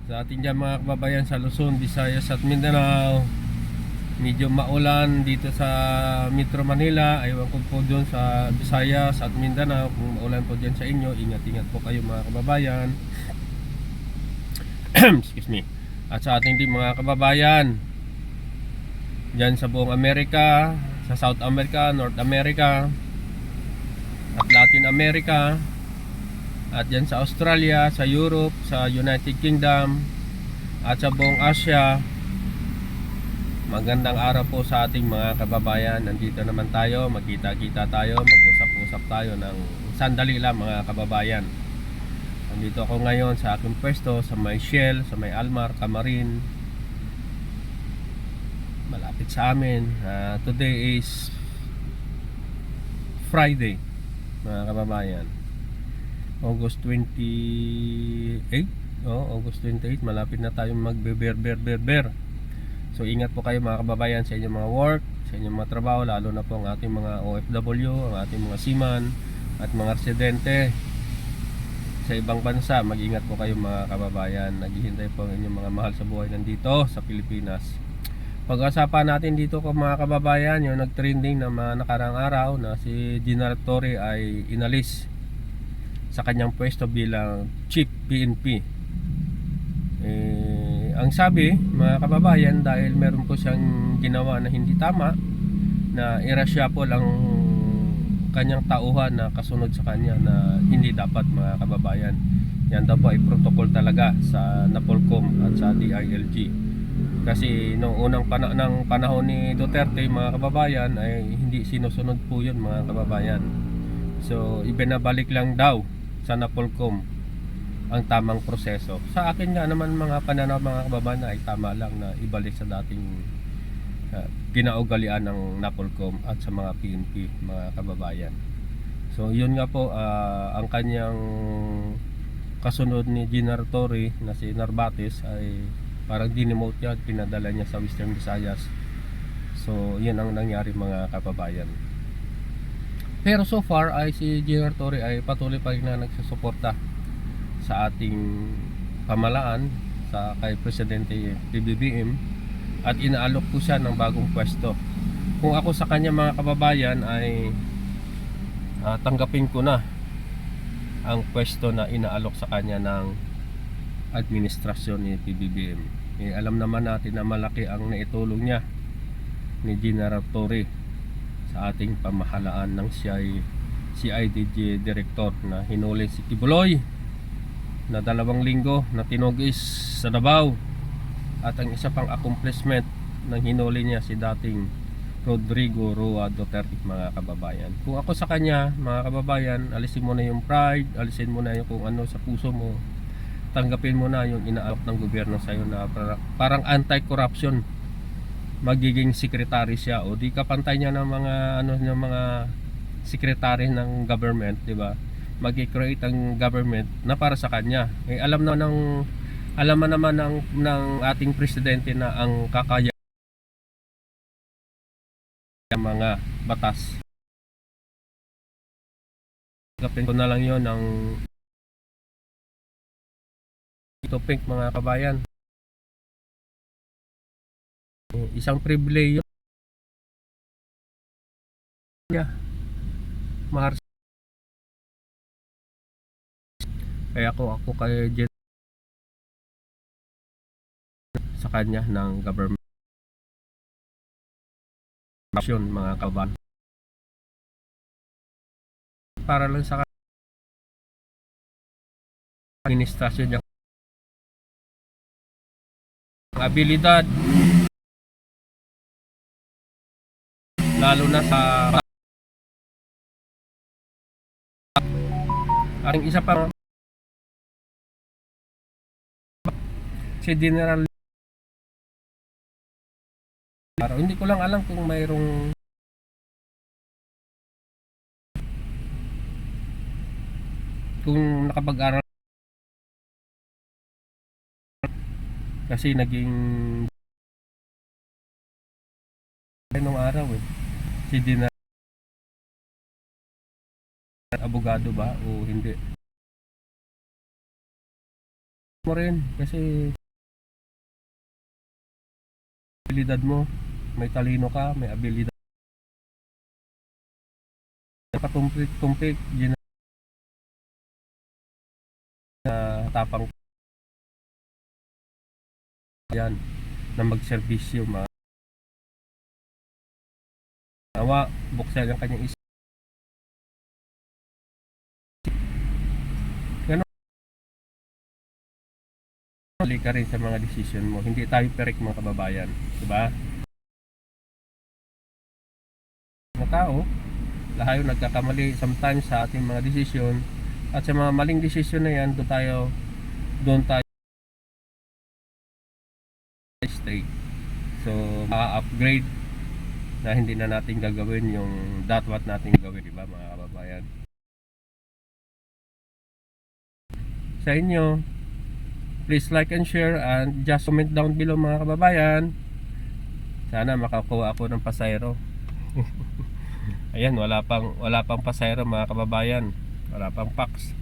Sa ating dyan mga kababayan sa Luzon, Visayas at Mindanao, medyo maulan dito sa Metro Manila. Aywan ko po doon sa Visayas at Mindanao. Kung maulan po dyan sa inyo, ingat-ingat po kayo mga kababayan. Excuse me. At sa ating din mga kababayan dyan sa buong Amerika, sa South America, North America at Latin America, at dyan sa Australia, sa Europe, sa United Kingdom at sa buong Asia, magandang araw po sa ating mga kababayan. Nandito naman tayo, magkita-kita tayo, mag-usap-usap tayo ng sandali lang mga kababayan. Nandito ako ngayon sa aking pwesto sa may Shell, sa may Almar, Camarin, malapit sa amin. Today is Friday mga kababayan, August 28. August 28, malapit na tayong magbe-ber. So ingat po kayo mga kababayan sa inyong mga work, sa inyong mga trabaho, lalo na po ang ating mga OFW, ang ating mga seaman at mga residente sa ibang bansa. Mag-ingat po kayo mga kababayan. Naghihintay po ang inyong mga mahal sa buhay nandito sa Pilipinas. Pag-usapan natin dito ko mga kababayan, yung nag-trending na mga nakarang araw na si General Torre ay inalis sa kanyang pwesto bilang Chief PNP. Ang sabi mga kababayan, dahil meron po siyang ginawa na hindi tama, na i-reshuffle ang kanyang tauhan na kasunod sa kanya na hindi dapat mga kababayan. Yan daw po ay protocol talaga sa NAPOLCOM at sa DILG. Kasi noong unang panahon ni Duterte mga kababayan ay hindi sinusunod po yun mga kababayan. So ibinabalik lang daw sa NAPOLCOM ang tamang proseso. Sa akin nga naman mga pananaw mga kababayan ay tama lang na ibalik sa dating kinaugalian ng NAPOLCOM at sa mga PNP mga kababayan. So yun nga po, ang kanyang kasunod ni General Torre na si Narvates ay parang dinemote niya at pinadala niya sa Western Visayas. So yun ang nangyari mga kababayan. Pero so far ay si General Torre ay patuloy pa rin na nagsusuporta sa ating pamalaan, sa kay Presidente PBBM, at inaalok po siya ng bagong pwesto. Kung ako sa kanya mga kababayan ay tanggapin ko na ang pwesto na inaalok sa kanya ng administrasyon ni PBBM. Alam naman natin na malaki ang naitulong niya ni General Torre sa ating pamahalaan ng CIDG Director na hinuli si Kibuloy na 2 linggo na tinugis sa Davao, at ang isa pang accomplishment ng hinuli niya si dating Rodrigo Roa Duterte mga kababayan. Kung ako sa kanya mga kababayan, alisin mo na yung pride, alisin mo na yung kung ano sa puso mo, tanggapin mo na yung inaalok ng gobyerno sa iyo na parang anti-corruption. Magiging secretary siya, o di ka pantay niya ng mga ng mga secretary ng government, di ba? Mag-create ang government na para sa kanya. Alam mo naman ng ating presidente na ang kakaya ng mga batas. Tanggapin ko na lang yon ng ito pink mga kabayan. Isang pribileyo niya. Mahal. Kaya ako kay Jen sa kanya ng government mga kabayan. Para lang sa administrasyon niya, ang abilidad, lalo na sa ang isa pang si General. Hindi ko lang alam kung mayroong nakapag-aral, kasi naging nung araw si General abogado ba o hindi. mo rin kasi abilidad mo, may talino ka, may abilidad, katumpik-tumpik, na tapang yan na magserbisyo, nawa buksan ang kanyang isip. Ganun, mali ka rin sa mga desisyon mo, hindi tayo perek mga kababayan, di ba? Mga tao, lahat nagkakamali sometimes sa ating mga desisyon, at sa mga maling desisyon na yan, doon tayo stay. So ma-upgrade na hindi na natin gagawin yung dapat natin gawin, di ba mga kababayan? Sa inyo, please like and share and just comment down below mga kababayan. Sana makakuha ako ng pasayro. Ayan, wala pang pasayro mga kababayan, wala pang fax.